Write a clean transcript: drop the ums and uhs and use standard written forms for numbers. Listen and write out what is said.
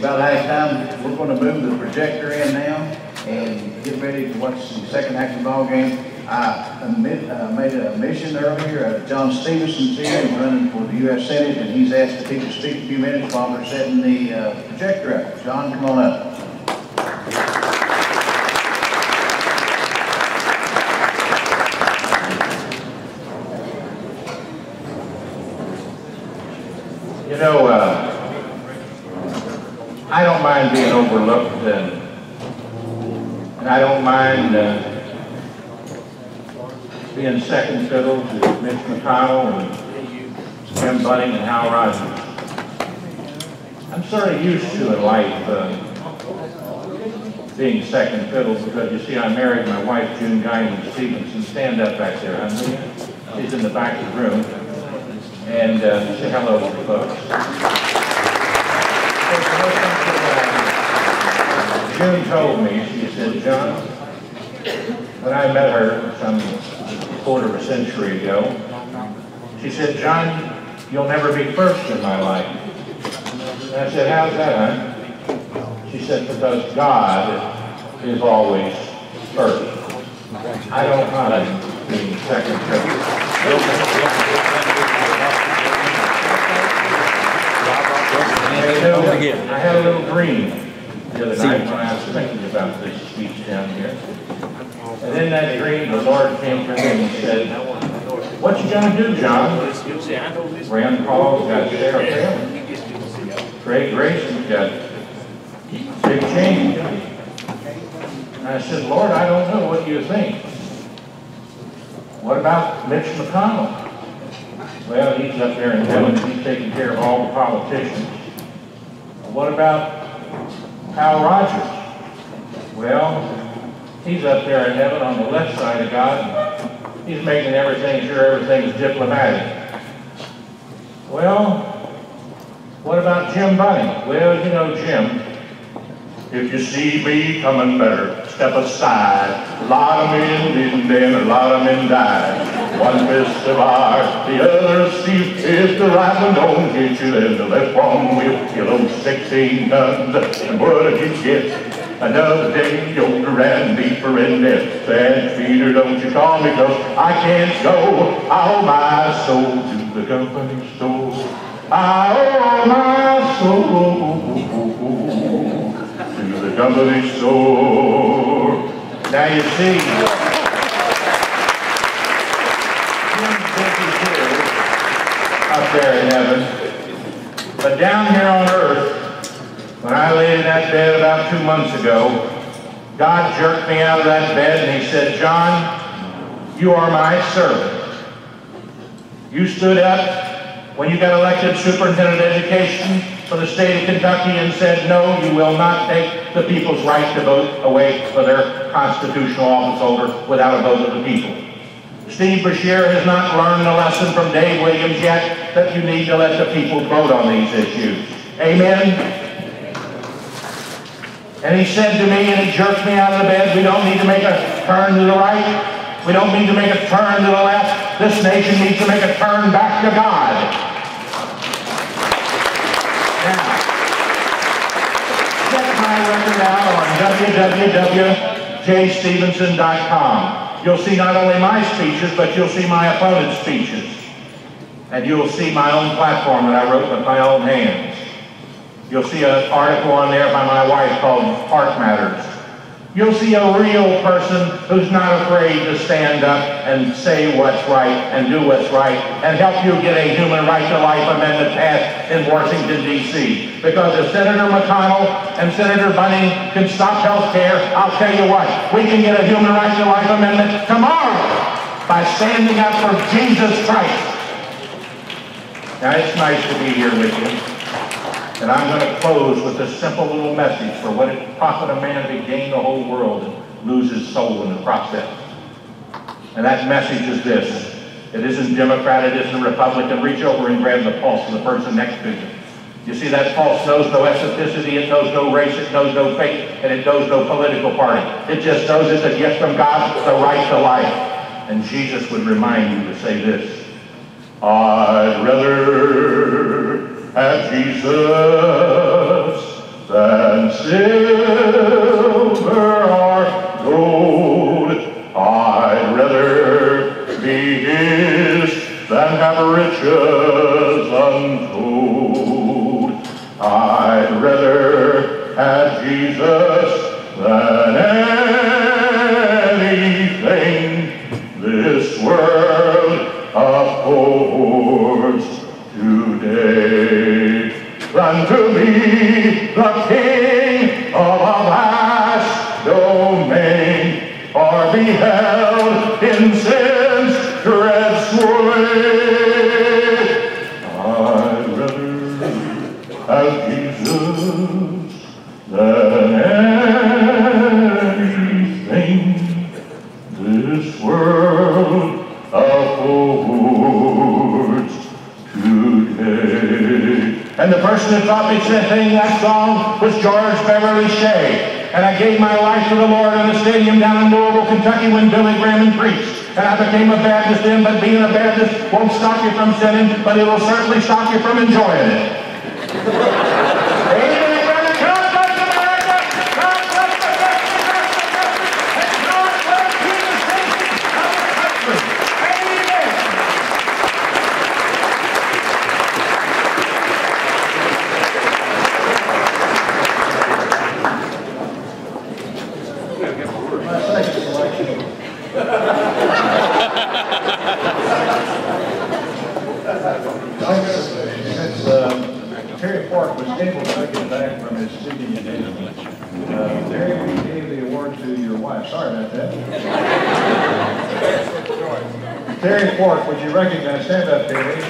about half time. We're going to move the projector in now and get ready to watch the second half of the ball game. I made a mission earlier. John Stephenson's here and running for the U.S. Senate, and he's asked if he could speak a few minutes while we're setting the projector up. John, come on up. You know, I don't mind being overlooked, and I don't mind being second fiddle to Mitch McConnell and Jim Bunning and Hal Rogers. I'm sort of used to in life being second fiddle because, you see, I married my wife, June Guymon Stephenson. Stand up back there, honey. She's in the back of the room. And say hello to the folks. June told me, she said, John, when I met her some quarter of a century ago, she said, John, you'll never be first in my life. And I said, how's that, huh? She said, because God is always first. I don't mind being second fiddle. I had a little dream the other night when I was thinking about this speech down here. And in that dream, the Lord came to me and said, what you going to do, John? Rand Paul's got Sheriff Hammond. Trey Grayson's got big change. And I said, Lord, I don't know. What do you think? What about Mitch McConnell? Well, he's up there in heaven. He's taking care of all the politicians. What about Hal Rogers? Well, he's up there in heaven on the left side of God. He's making sure everything's diplomatic. Well, what about Jim Bunning? Well, you know Jim. If you see me coming, better step aside. A lot of men didn't then, a lot of men died. One fist of ours, the other Steve. If the right one don't hit you, then the left one will kill those 16 guns. And what if you get another day older and deeper in debt? Sad feeder, don't you call me, cause I can't go. I owe my soul to the company store. I owe my soul to the company store. Now you see, up there in heaven, but down here on earth, when I laid in that bed about 2 months ago, God jerked me out of that bed and he said, John, you are my servant. You stood up when you got elected superintendent of education for the state of Kentucky and said, no, you will not take the people's right to vote away for their constitutional office holder without a vote of the people. Steve Beshear has not learned the lesson from Dave Williams yet that you need to let the people vote on these issues. Amen? And he said to me, and he jerked me out of the bed, we don't need to make a turn to the right. We don't need to make a turn to the left. This nation needs to make a turn back to God. Now, check my record out on www.jstephenson.com. You'll see not only my speeches, but you'll see my opponent's speeches. And you'll see my own platform that I wrote with my own hands. You'll see an article on there by my wife called Heart Matters. You'll see a real person who's not afraid to stand up and say what's right and do what's right and help you get a human right to life amendment passed in Washington, D.C. Because if Senator McConnell and Senator Bunning can stop health care, I'll tell you what, we can get a human right to life amendment tomorrow by standing up for Jesus Christ. Now, it's nice to be here with you. And I'm going to close with a simple little message for what it profit a man to gain the whole world and lose his soul in the process. And that message is this. It isn't Democrat, it isn't Republican. Reach over and grab the pulse of the person next to you. You see, that pulse knows no ethnicity, it knows no race, it knows no faith, and it knows no political party. It just knows it's a gift from God, the right to life. And Jesus would remind you to say this. I'd rather have Jesus than I'd rather have Jesus than anything this world affords today. Run to me, the King of a vast domain, or be held in sin's dread sway. I'd rather have Jesus than anything this world affords today. And the person who taught me to sing that song was George Beverly Shea. And I gave my life to the Lord in the stadium down in Louisville, Kentucky when Billy Graham preached. And I became a Baptist then, but being a Baptist won't stop you from sinning, but it will certainly stop you from enjoying it. Amen, brother. God bless America. God bless the country. And God bless the nation of the country. Amen. My second selection. Since Terry Park was able to get back from his speaking engagement, Terry, we gave the award to your wife. Sorry about that. Terry Park, would you recognize? Stand up, Terry.